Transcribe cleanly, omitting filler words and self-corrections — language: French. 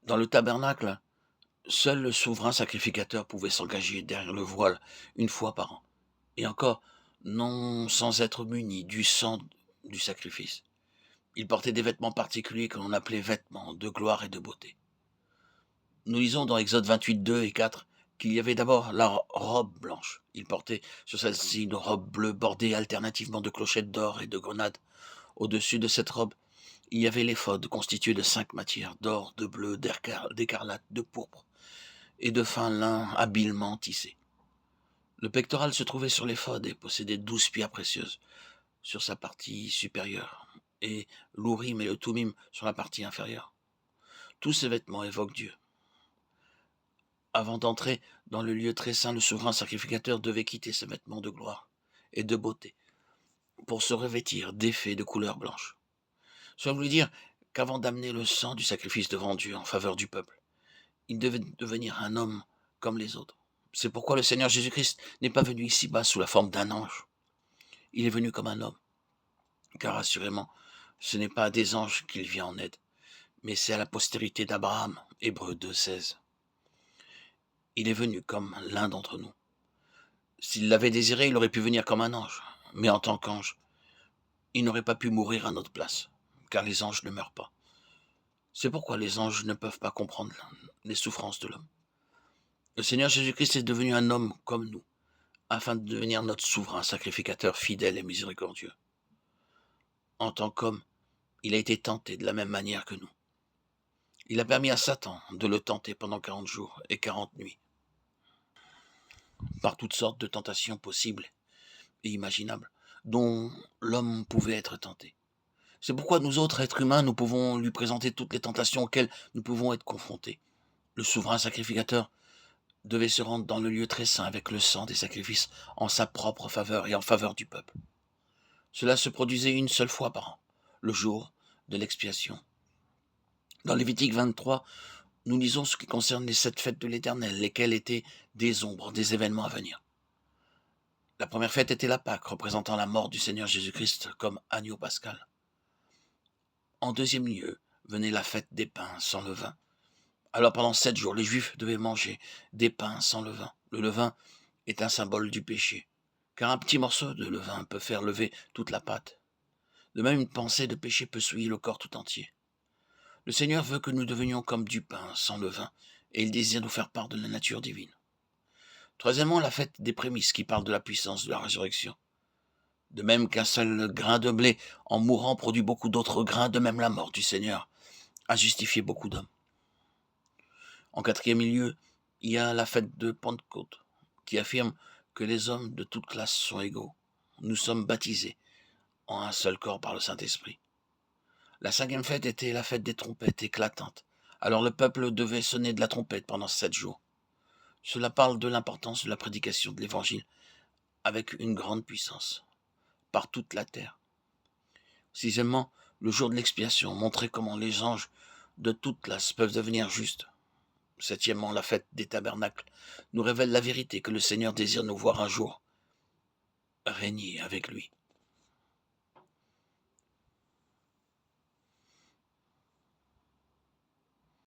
Dans le tabernacle, seul le souverain sacrificateur pouvait s'engager derrière le voile une fois par an, et encore, non sans être muni du sang du sacrifice. Il portait des vêtements particuliers que l'on appelait vêtements de gloire et de beauté. Nous lisons dans Exode 28, 2 et 4 qu'il y avait d'abord la robe blanche. Il portait sur celle-ci une robe bleue bordée alternativement de clochettes d'or et de grenades. Au-dessus de cette robe, il y avait l'éphod constitué de 5 matières, d'or, de bleu, d'écarlate, de pourpre et de fin lin habilement tissé. Le pectoral se trouvait sur l'éphod et possédait 12 pierres précieuses sur sa partie supérieure et l'ourim et le toumim sur la partie inférieure. Tous ces vêtements évoquent Dieu. Avant d'entrer dans le lieu très saint, le souverain sacrificateur devait quitter ses vêtements de gloire et de beauté pour se revêtir d'effets de couleur blanche. Cela voulait dire qu'avant d'amener le sang du sacrifice devant Dieu en faveur du peuple, il devait devenir un homme comme les autres. C'est pourquoi le Seigneur Jésus-Christ n'est pas venu ici-bas sous la forme d'un ange. Il est venu comme un homme, car assurément, ce n'est pas à des anges qu'il vient en aide, mais c'est à la postérité d'Abraham, Hébreux 2,16. Il est venu comme l'un d'entre nous. S'il l'avait désiré, il aurait pu venir comme un ange, mais en tant qu'ange, il n'aurait pas pu mourir à notre place, car les anges ne meurent pas. C'est pourquoi les anges ne peuvent pas comprendre les souffrances de l'homme. Le Seigneur Jésus-Christ est devenu un homme comme nous, afin de devenir notre souverain sacrificateur fidèle et miséricordieux. En tant qu'homme, il a été tenté de la même manière que nous. Il a permis à Satan de le tenter pendant 40 jours et 40 nuits, par toutes sortes de tentations possibles et imaginables, dont l'homme pouvait être tenté. C'est pourquoi nous autres êtres humains, nous pouvons lui présenter toutes les tentations auxquelles nous pouvons être confrontés. Le souverain sacrificateur devait se rendre dans le lieu très saint avec le sang des sacrifices en sa propre faveur et en faveur du peuple. Cela se produisait une seule fois par an, le jour de l'expiation. Dans Lévitique 23, nous lisons ce qui concerne les 7 fêtes de l'Éternel, lesquelles étaient des ombres des événements à venir. La première fête était la Pâque, représentant la mort du Seigneur Jésus-Christ comme agneau pascal. En deuxième lieu, venait la fête des pains sans levain. Alors pendant 7 jours, les Juifs devaient manger des pains sans levain. Le levain est un symbole du péché, car un petit morceau de levain peut faire lever toute la pâte. De même, une pensée de péché peut souiller le corps tout entier. Le Seigneur veut que nous devenions comme du pain sans levain, et il désire nous faire part de la nature divine. Troisièmement, la fête des prémices qui parle de la puissance de la résurrection. De même qu'un seul grain de blé, en mourant, produit beaucoup d'autres grains, de même la mort du Seigneur a justifié beaucoup d'hommes. En quatrième lieu, il y a la fête de Pentecôte, qui affirme que les hommes de toute classe sont égaux. Nous sommes baptisés en un seul corps par le Saint-Esprit. La cinquième fête était la fête des trompettes éclatantes. Alors le peuple devait sonner de la trompette pendant 7 jours. Cela parle de l'importance de la prédication de l'Évangile avec une grande puissance, par toute la terre. Sixièmement, le jour de l'expiation montrait comment les anges de toute classe peuvent devenir justes. Septièmement, la fête des tabernacles nous révèle la vérité que le Seigneur désire nous voir un jour régner avec lui.